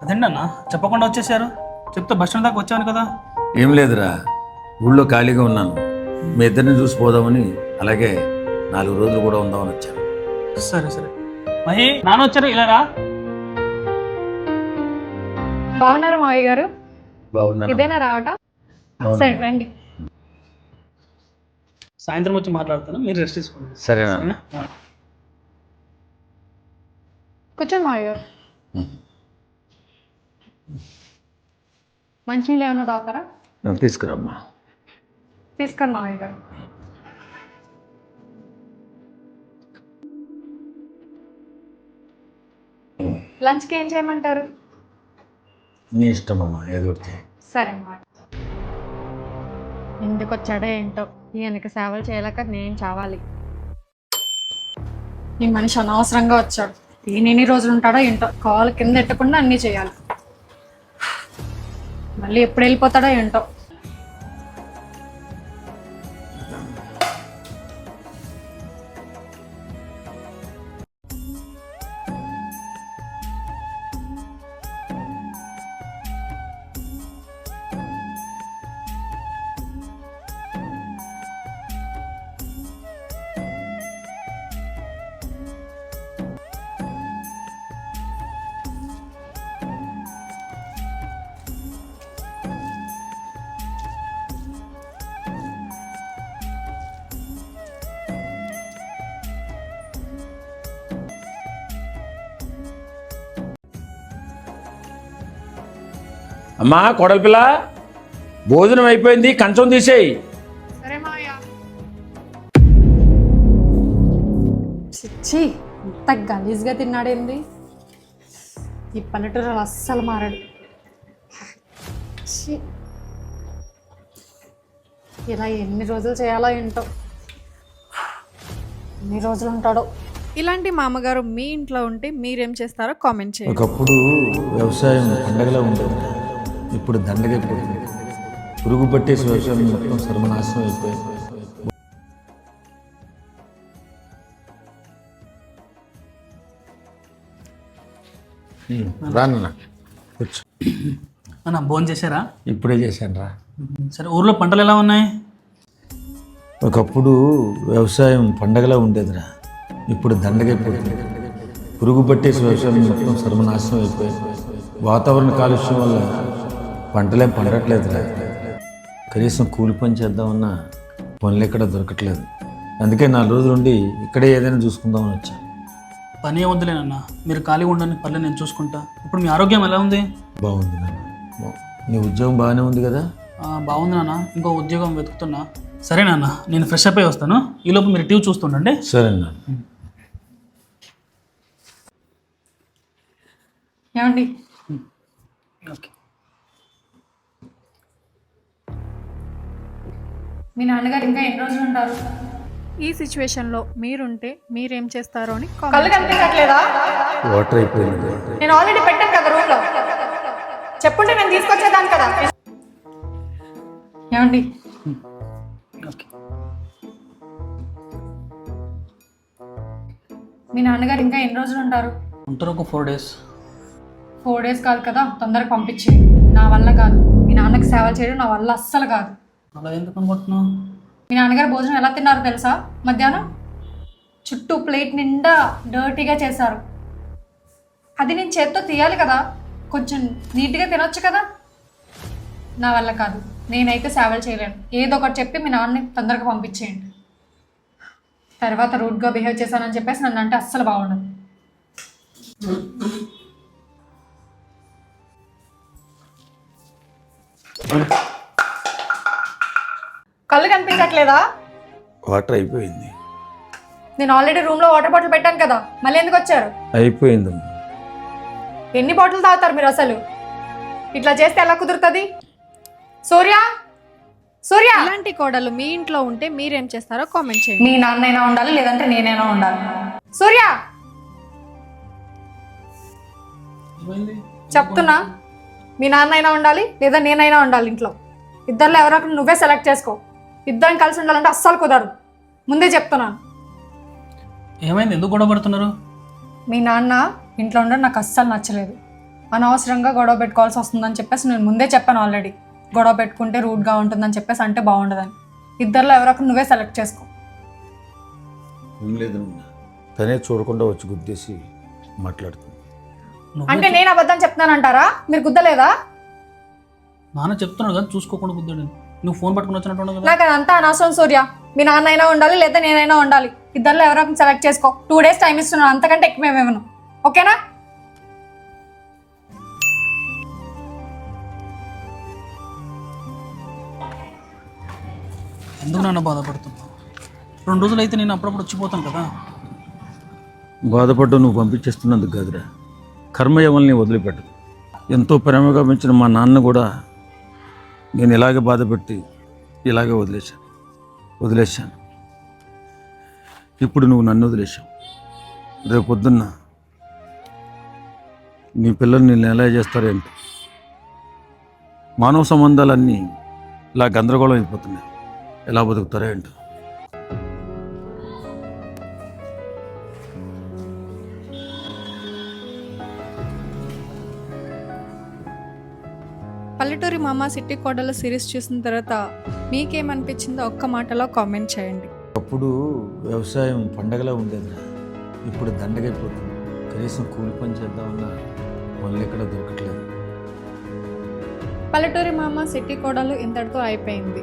అదేంటి అన్న చెప్పకుండా వచ్చేసారు? చెప్తే బస్ స్టాండ్ దాకా వచ్చాను కదా. ఏం లేదురా, ఊళ్ళో ఖాళీగా ఉన్నాను. మీ ఇద్దరిని చూసిపోదామని, అలాగే 4 రోజులు కూడా ఉందామని వచ్చాను. సరే సరే. మహి నాన్న వచ్చారు, ఇలా రా. బాగున్నారు మావయ్య గారు? బాగున్నాను. ఇదేనా రావటం? సరే రండి. సాయంత్రం వచ్చి మాట్లాడతాను, మీరు రెస్ట్ తీసుకోండి. సరేనా? కూర్చోండి మావయ్య గారు. మంచినీళ్ళు ఏమైనా తాగుతారా? తీసుకురమ్మా. తీసుకోండి మావయ్య గారు. లంచ్కి ఏం చేయమంటారు? నీ ఇష్టమమ్మా, ఏదో ఒకటి చేయి. సరే మావయ్య. ఎందుకు వచ్చాడో ఏంటో, ఈయనకి సేవలు చేయలేక నేను చావాలి. ఈ మనిషి అనవసరంగా వచ్చాడు. ఈయన ఎన్ని రోజులు ఉంటాడో ఏంటో, కాలు కింద ఎట్టకుండా అన్నీ చేయాలి. మళ్ళీ ఎప్పుడు వెళ్ళిపోతాడో ఏంటో. అమ్మా కోడలి పిల్ల, భోజనం అయిపోయింది, కంచం తీసేయి. సరే మావయ్య. చిచ్చి, ఇంత గలీజ్గా తిన్నాడేంది? ఈ పల్లెటూరు అస్సలు మారాడు. ఛీ. ఇలా ఎన్ని రోజులు చేయాలో ఏంటో, ఎన్ని రోజులు ఉంటాడో. ఇలాంటి మామగారు మీ ఇంట్లో ఉంటే మీరేం చేస్తారో కామెంట్ చేయండి. ఒకప్పుడు వ్యవసాయం పండగలా ఉండేది, ఇప్పుడు దండగైపోయింది. పురుగు పట్టేసి వ్యవసాయం మొత్తం సర్వనాశనం అయిపోయింది. రానన్నా కూర్చో. అన్న భోజనం చేశారా? ఇప్పుడే చేశాను రా. సరే, ఊర్లో పంటలు ఎలా ఉన్నాయి? ఒకప్పుడు వ్యవసాయం పండగలా ఉండేదిరా, ఇప్పుడు దండగైపోతుంది. పురుగు పట్టేసి వ్యవసాయం మొత్తం సర్వనాశనం అయిపోయింది. వాతావరణ కాలుష్యం వల్ల పంటలేం పండట్లేదురా. కనీసం కూలి పని చేద్దామన్నా పనులు ఎక్కడ దొరకట్లేదు. అందుకే 4 రోజులు ఉండి ఇక్కడే ఏదైనా చూసుకుందామని వచ్చా. పని ఏమొద్దులేనన్నా, మీరు ఖాళీగా ఉండని పర్లేదు, నేను చూసుకుంటా. ఇప్పుడు మీ ఆరోగ్యం ఎలా ఉంది? బాగుంది నాన్న. నీ ఉద్యోగం బాగానే ఉంది కదా? బాగుంది నాన్న, ఇంకో ఉద్యోగం వెతుకుతున్నా. సరే నాన్న, నేను ఫ్రెష్ అప్ అయి వస్తాను. ఈలోపు మీరు టీవీ చూస్తుండండి. సరే నాన్న. ఏమండి, ఓకే. మీ నాన్నగారు ఇంకా ఎన్ని రోజులు ఉంటారు? ఈ సిచ్యువేషన్లో మీరుంటే మీరేం చేస్తారో అని కళ్ళు కామెంట్ కనిపించట్లేదా? వాటర్ అయిపోయింది. నేను ఆల్రెడీ పెట్టాను కదా రూమ్ లో. చెప్పుంటే నేను తీసుకొచ్చేదాన్ని కదా. ఏమండి, ఓకే. మీ నాన్నగారు ఇంకా ఎన్ని రోజులు ఉంటారు? ఉంటారు ఒక 4 days. 4 days కాదు కదా, తొందరగా పంపించేయండి. నా వల్ల కాదు, మీ నాన్నకి సేవలు చేయడం నా వల్ల అస్సలు కాదు. అలా ఎందుకు అనుకుంటున్నావు? మీ నాన్నగారు భోజనం ఎలా తిన్నారో తెలుసా? మధ్యాహ్నం చుట్టూ ప్లేట్ నిండా డర్టీగా చేశారు. అది నేను చేత్తో తీయాలి కదా, కొంచెం నీట్గా తినొచ్చు కదా. నా వల్ల కాదు, నేనైతే సేవలు చేయలేను. ఏదో ఒకటి చెప్పి మీ నాన్నని తొందరగా పంపించేయండి. తర్వాత రూడ్గా బిహేవ్ చేశానని చెప్పేసి నన్ను అంటే అస్సలు బాగుండదు. కళ్ళు కనిపించట్లేదా? వాటర్ అయిపోయింది. నేను ఆల్రెడీ రూమ్లో వాటర్ బాటిల్ పెట్టాను కదా, మళ్ళీ ఎందుకు వచ్చారు? అయిపోయింది. ఎన్ని బాటిల్ తాగుతారు మీరు అసలు? ఇట్లా చేస్తే ఎలా కుదురుతుంది? సూర్య, సూర్య, ఇలాంటి కోడలు మీ ఇంట్లో ఉంటే మీరేం చేస్తారో కామెంట్ చేయండి. మీ నాన్నైనా ఉండాలి, లేదంటే నేనైనా ఉండాలి. సూర్య, చెప్తున్నా, మీ నాన్నైనా ఉండాలి లేదా నేనైనా ఉండాలి ఇంట్లో. ఇద్దరిలో ఎవరో ఒకరు నువ్వే సెలెక్ట్ చేసుకో. ఇద్దరం కలిసి ఉండాలంటే అస్సలు కుదరదు, ముందే చెప్తున్నాను. ఏమైంది? ఎందుకు గొడవ పడుతున్నారు? మీ నాన్న ఇంట్లో ఉండడం నాకు అస్సలు నచ్చలేదు. అనవసరంగా గొడవ పెట్టుకోవాల్సి వస్తుందని చెప్పేసి నేను ముందే చెప్పాను ఆల్రెడీ. గొడవ పెట్టుకుంటే రూడ్గా ఉంటుందని చెప్పేసి అంటే బాగుండదని. ఇద్దరిలో ఎవరో ఒకరు నువ్వే సెలెక్ట్ చేసుకో. ఏం లేదు, తనే చూడకుండా వచ్చి గుద్దేసి మాట్లాడుతుంది. అంటే నేను అబద్ధం చెప్తున్నానంటారా? మీరు గుద్దలేదా? నాన్న చెప్తున్నాడు కదా చూసుకోకుండా కుద్దాడు. నువ్వు ఫోన్ పట్టుకుని వచ్చినట్టు కదా. నాకు అదంతా అనవసరం సూర్య. మీ నాన్న అయినా ఉండాలి లేదా నేనైనా ఉండాలి. ఇద్దరిలో ఎవరో ఒకరిని సెలెక్ట్ చేసుకో. 2 days టైం ఇస్తున్నాను, అంతకంటే ఎక్కువ ఏమేమను. ఓకేనా? ఎందుకు నాన్న బాధపడుతున్నావు? 2 రోజులు అయితే నేను అప్పుడప్పుడు వచ్చిపోతాను కదా. బాధపడ్డా నువ్వు పంపించేస్తున్నందుకు కాదురా, కర్మ ఎవరిని వదిలిపెట్టదు. ఎంతో ప్రేమగా పెంచిన మా నాన్న కూడా నేను ఇలాగే బాధపెట్టి ఇలాగే వదిలేశాను. ఇప్పుడు నువ్వు నన్ను వదిలేశావు. రేపు పొద్దున్న నీ పిల్లలు నేను ఎలా చేస్తారేంటి? మానవ సంబంధాలన్నీ ఇలా గందరగోళం అయిపోతున్నాయి. ఎలా బతుకుతారో ఏంటో. పల్లెటూరి మామ సిటీ కోడల సిరీస్ చూసిన తర్వాత మీకేమనిపించిందో ఒక్క మాటలో కామెంట్ చేయండి. అప్పుడు వ్యవసాయం పండగలా ఉండేదిరా, ఇప్పుడు దండగైపోతుంది. కనీసం కూలి పని చేద్దామన్నా పనులు ఎక్కడ దొరకట్లేదు. పల్లెటూరి మామ సిటీ కోడలు ఇంతటితో అయిపోయింది.